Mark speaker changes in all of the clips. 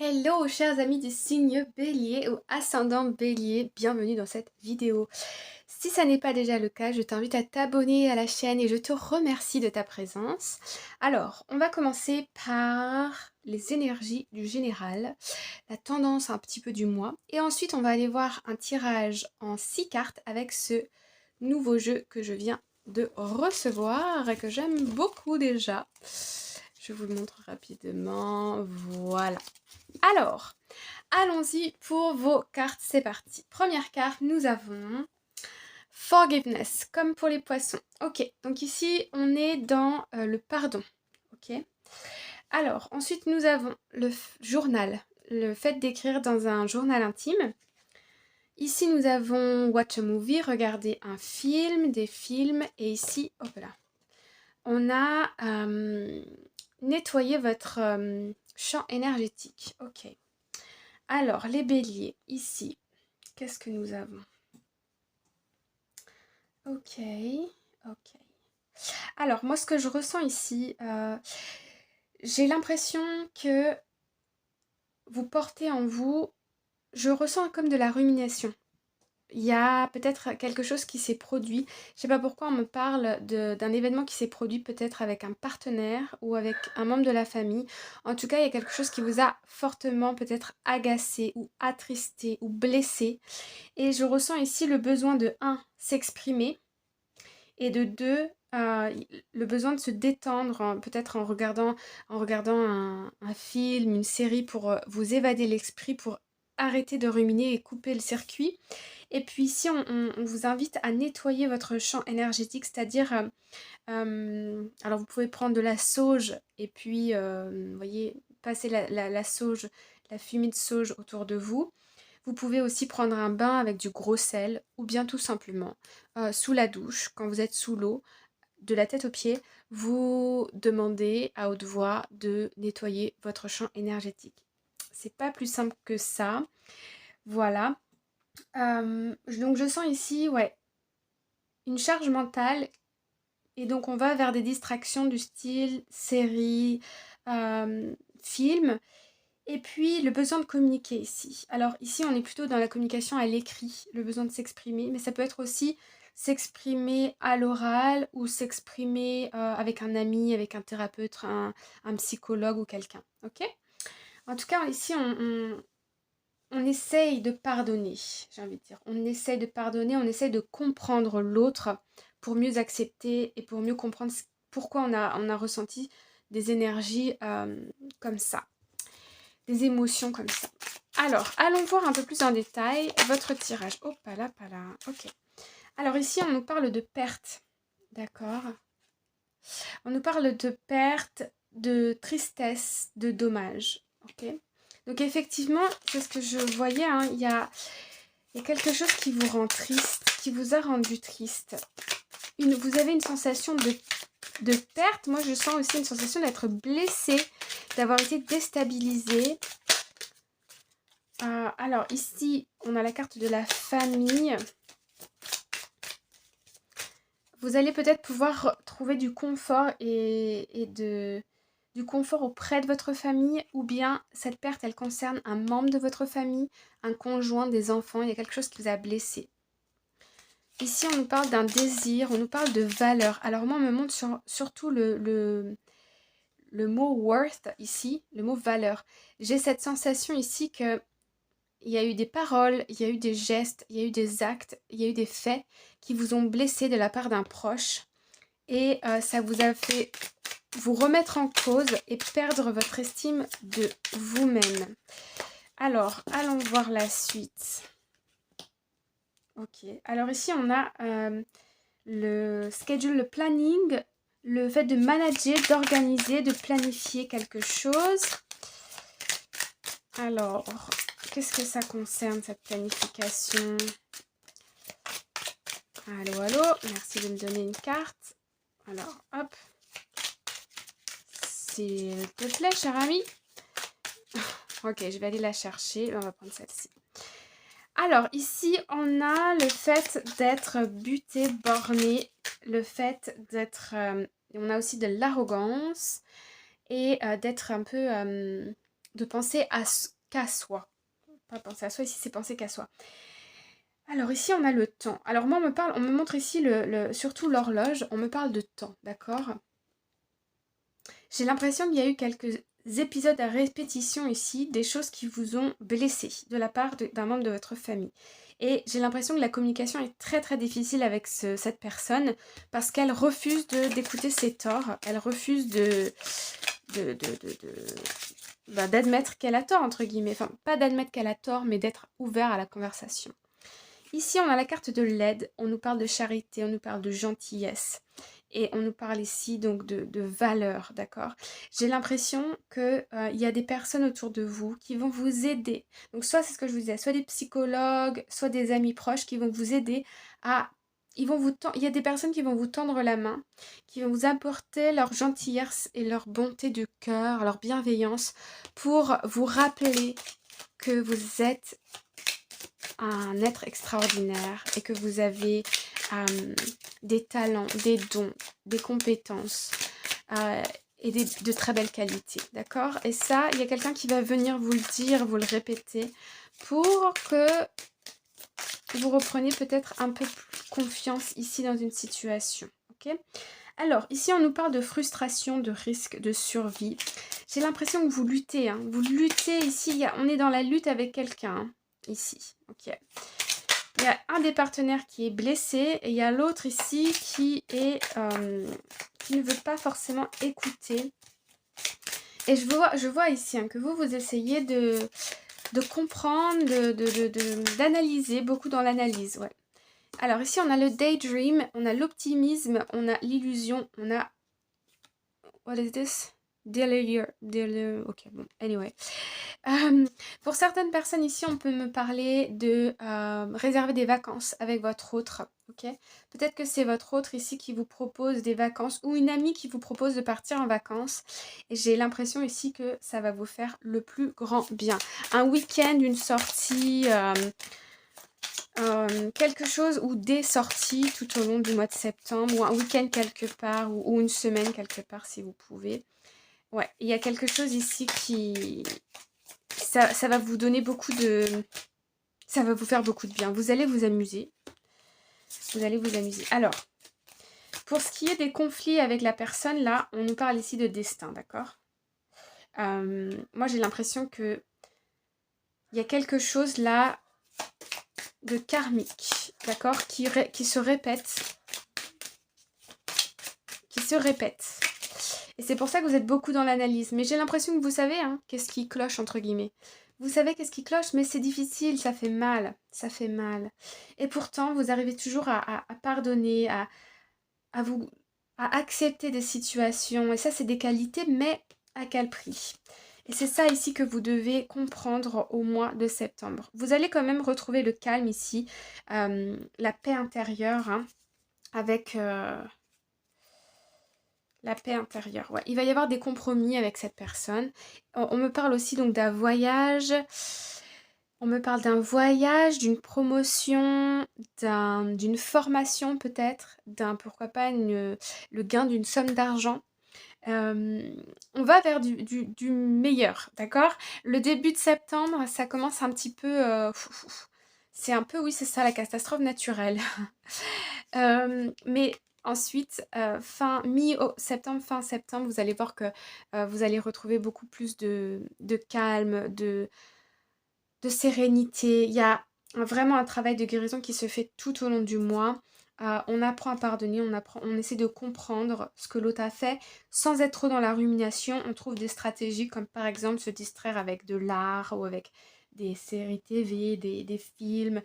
Speaker 1: Hello chers amis du signe Bélier ou ascendant Bélier, bienvenue dans cette vidéo. Si ça n'est pas déjà le cas, je t'invite à t'abonner à la chaîne et je te remercie de ta présence. Alors, on va commencer par les énergies du général, la tendance un petit peu du mois. Et ensuite, on va aller voir un tirage en 6 cartes avec ce nouveau jeu que je viens de recevoir et que j'aime beaucoup déjà. Je vous le montre rapidement. Voilà. Alors, allons-y pour vos cartes, c'est parti. Première carte, nous avons Forgiveness, comme pour les poissons. Ok, donc ici, on est dans le pardon. Ok. Alors, ensuite, nous avons le journal, le fait d'écrire dans un journal intime. Ici, nous avons Watch a Movie, regarder un film, des films. Et ici, hop là, on a nettoyer votre champ énergétique. Ok. Alors, les béliers, ici, qu'est-ce que nous avons? Ok, ok. Alors, moi, ce que je ressens ici, j'ai l'impression que vous portez en vous, je ressens comme de la rumination. Il y a peut-être quelque chose qui s'est produit. Je sais pas pourquoi on me parle d'un événement qui s'est produit peut-être avec un partenaire ou avec un membre de la famille. En tout cas, il y a quelque chose qui vous a fortement peut-être agacé ou attristé ou blessé. Et je ressens ici le besoin de un s'exprimer et de 2 le besoin de se détendre, peut-être en regardant un film, une série pour vous évader l'esprit, pour arrêter de ruminer et couper le circuit. Et puis ici, on vous invite à nettoyer votre champ énergétique, c'est-à-dire, alors vous pouvez prendre de la sauge et puis, vous voyez, passer la sauge, la fumée de sauge autour de vous. Vous pouvez aussi prendre un bain avec du gros sel ou bien tout simplement sous la douche, quand vous êtes sous l'eau, de la tête aux pieds, vous demandez à haute voix de nettoyer votre champ énergétique. C'est pas plus simple que ça. Voilà. Donc je sens ici, ouais, une charge mentale et donc on va vers des distractions du style série, film. Et puis le besoin de communiquer ici. Alors ici on est plutôt dans la communication à l'écrit, le besoin de s'exprimer, mais ça peut être aussi s'exprimer à l'oral ou s'exprimer avec un ami, avec un thérapeute, un psychologue ou quelqu'un. Ok. En tout cas ici on essaye de pardonner, j'ai envie de dire. On essaye de pardonner, on essaye de comprendre l'autre pour mieux accepter et pour mieux comprendre pourquoi on a ressenti des énergies comme ça, des émotions comme ça. Alors, allons voir un peu plus en détail votre tirage. Oh, pas là, pas là. Ok. Alors ici, on nous parle de perte. D'accord. On nous parle de perte, de tristesse, de dommage. Ok. Donc effectivement, c'est ce que je voyais. Hein, il y a quelque chose qui vous rend triste, qui vous a rendu triste. Vous avez une sensation de perte. Moi, je sens aussi une sensation d'être blessé, d'avoir été déstabilisé. Alors ici, on a la carte de la famille. Vous allez peut-être pouvoir trouver du confort du confort auprès de votre famille, ou bien cette perte, elle concerne un membre de votre famille, un conjoint, des enfants, il y a quelque chose qui vous a blessé. Ici, on nous parle d'un désir, on nous parle de valeur. Alors moi, on me montre surtout le mot worth ici, le mot valeur. J'ai cette sensation ici que il y a eu des paroles, il y a eu des gestes, il y a eu des actes, il y a eu des faits qui vous ont blessé de la part d'un proche. Et ça vous a fait vous remettre en cause et perdre votre estime de vous-même. Alors, allons voir la suite. Ok, alors ici on a le schedule, le planning, le fait de manager, d'organiser, de planifier quelque chose. Alors, qu'est-ce que ça concerne, cette planification? Allô, allô, merci de me donner une carte. Alors, hop. S'il te plaît, cher ami. Ok, je vais aller la chercher. On va prendre celle-ci. Alors, ici, on a le fait d'être buté, borné. Le fait d'être... on a aussi de l'arrogance. Et d'être un peu de penser qu'à soi. Pas penser à soi, ici c'est penser qu'à soi. Alors ici on a le temps. Alors moi on me montre ici surtout l'horloge, on me parle de temps, d'accord? J'ai l'impression qu'il y a eu quelques épisodes à répétition ici, des choses qui vous ont blessé de la part d'un membre de votre famille. Et j'ai l'impression que la communication est très très difficile avec cette personne parce qu'elle refuse d'écouter ses torts, elle refuse d'admettre qu'elle a tort, entre guillemets. Enfin, pas d'admettre qu'elle a tort, mais d'être ouvert à la conversation. Ici, on a la carte de l'aide, on nous parle de charité, on nous parle de gentillesse. Et on nous parle ici donc de valeur, d'accord? J'ai l'impression qu'il y a des personnes autour de vous qui vont vous aider. Donc soit c'est ce que je vous disais, soit des psychologues, soit des amis proches qui vont vous aider à... Il y a des personnes qui vont vous tendre la main, qui vont vous apporter leur gentillesse et leur bonté de cœur, leur bienveillance pour vous rappeler que vous êtes un être extraordinaire et que vous avez des talents, des dons, des compétences et de très belles qualités, d'accord? Et ça, il y a quelqu'un qui va venir vous le dire, vous le répéter pour que vous repreniez peut-être un peu plus confiance ici dans une situation, ok? Alors, ici, on nous parle de frustration, de risque, de survie. J'ai l'impression que vous luttez, hein. Vous luttez ici, on est dans la lutte avec quelqu'un, hein, ici, ok? Il y a un des partenaires qui est blessé et il y a l'autre ici qui ne veut pas forcément écouter. Et je vois ici hein, que vous essayez de comprendre, d'analyser, beaucoup dans l'analyse. Ouais. Alors ici, on a le daydream, on a l'optimisme, on a l'illusion, on a... What is this? Ok, bon, anyway. Pour certaines personnes ici, on peut me parler de réserver des vacances avec votre autre, ok? Peut-être que c'est votre autre ici qui vous propose des vacances ou une amie qui vous propose de partir en vacances. Et j'ai l'impression ici que ça va vous faire le plus grand bien. Un week-end, une sortie, quelque chose ou des sorties tout au long du mois de septembre ou un week-end quelque part ou une semaine quelque part si vous pouvez. Ouais, il y a quelque chose ici qui... Ça va vous donner beaucoup de... Ça va vous faire beaucoup de bien. Vous allez vous amuser. Vous allez vous amuser. Alors, pour ce qui est des conflits avec la personne, là, on nous parle ici de destin, d'accord? Moi, j'ai l'impression que il y a quelque chose là de karmique, d'accord? Qui se répète. Qui se répète. Et c'est pour ça que vous êtes beaucoup dans l'analyse. Mais j'ai l'impression que vous savez, hein, qu'est-ce qui cloche, entre guillemets. Vous savez qu'est-ce qui cloche, mais c'est difficile, ça fait mal. Ça fait mal. Et pourtant, vous arrivez toujours à pardonner, à vous à accepter des situations. Et ça, c'est des qualités, mais à quel prix? Et c'est ça ici que vous devez comprendre au mois de septembre. Vous allez quand même retrouver le calme ici, la paix intérieure, hein, avec... la paix intérieure, ouais. Il va y avoir des compromis avec cette personne. On me parle aussi donc d'un voyage. On me parle d'un voyage, d'une promotion, d'une formation peut-être, pourquoi pas, le gain d'une somme d'argent. On va vers du meilleur, d'accord? Le début de septembre, ça commence un petit peu... c'est un peu, oui, c'est ça, la catastrophe naturelle. Mais ensuite, mi-septembre, fin septembre, vous allez voir que vous allez retrouver beaucoup plus de calme, de sérénité. Il y a vraiment un travail de guérison qui se fait tout au long du mois. On apprend à pardonner, on essaie de comprendre ce que l'autre a fait sans être trop dans la rumination. On trouve des stratégies comme par exemple se distraire avec de l'art ou avec des séries TV, des films.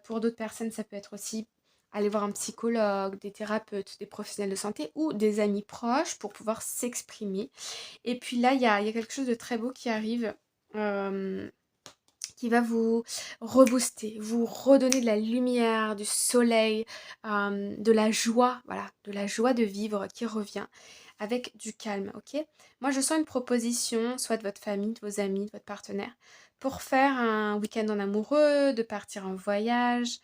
Speaker 1: Pour d'autres personnes, ça peut être aussi aller voir un psychologue, des thérapeutes, des professionnels de santé ou des amis proches pour pouvoir s'exprimer. Et puis là, il y a quelque chose de très beau qui arrive. Qui va vous rebooster, vous redonner de la lumière, du soleil, de la joie, voilà, de la joie de vivre qui revient avec du calme, ok? Moi, je sens une proposition, soit de votre famille, de vos amis, de votre partenaire, pour faire un week-end en amoureux, de partir en voyage.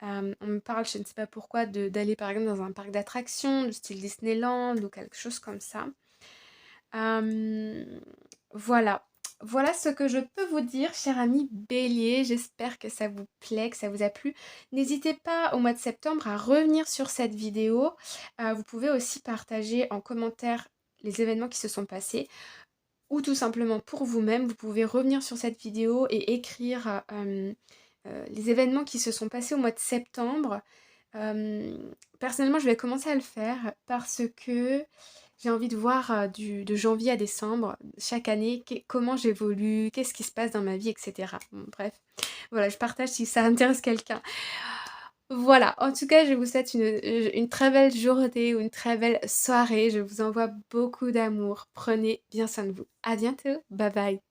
Speaker 1: On me parle, je ne sais pas pourquoi, d'aller par exemple dans un parc d'attractions, du style Disneyland ou quelque chose comme ça. Voilà. Voilà ce que je peux vous dire, cher ami Bélier. J'espère que ça vous plaît, que ça vous a plu. N'hésitez pas au mois de septembre à revenir sur cette vidéo. Vous pouvez aussi partager en commentaire les événements qui se sont passés ou tout simplement pour vous-même, vous pouvez revenir sur cette vidéo et écrire les événements qui se sont passés au mois de septembre. Personnellement, je vais commencer à le faire parce que j'ai envie de voir de janvier à décembre, chaque année, comment j'évolue, qu'est-ce qui se passe dans ma vie, etc. Bon, bref, voilà, je partage si ça intéresse quelqu'un. Voilà, en tout cas, je vous souhaite une très belle journée ou une très belle soirée. Je vous envoie beaucoup d'amour. Prenez bien soin de vous. À bientôt. Bye bye.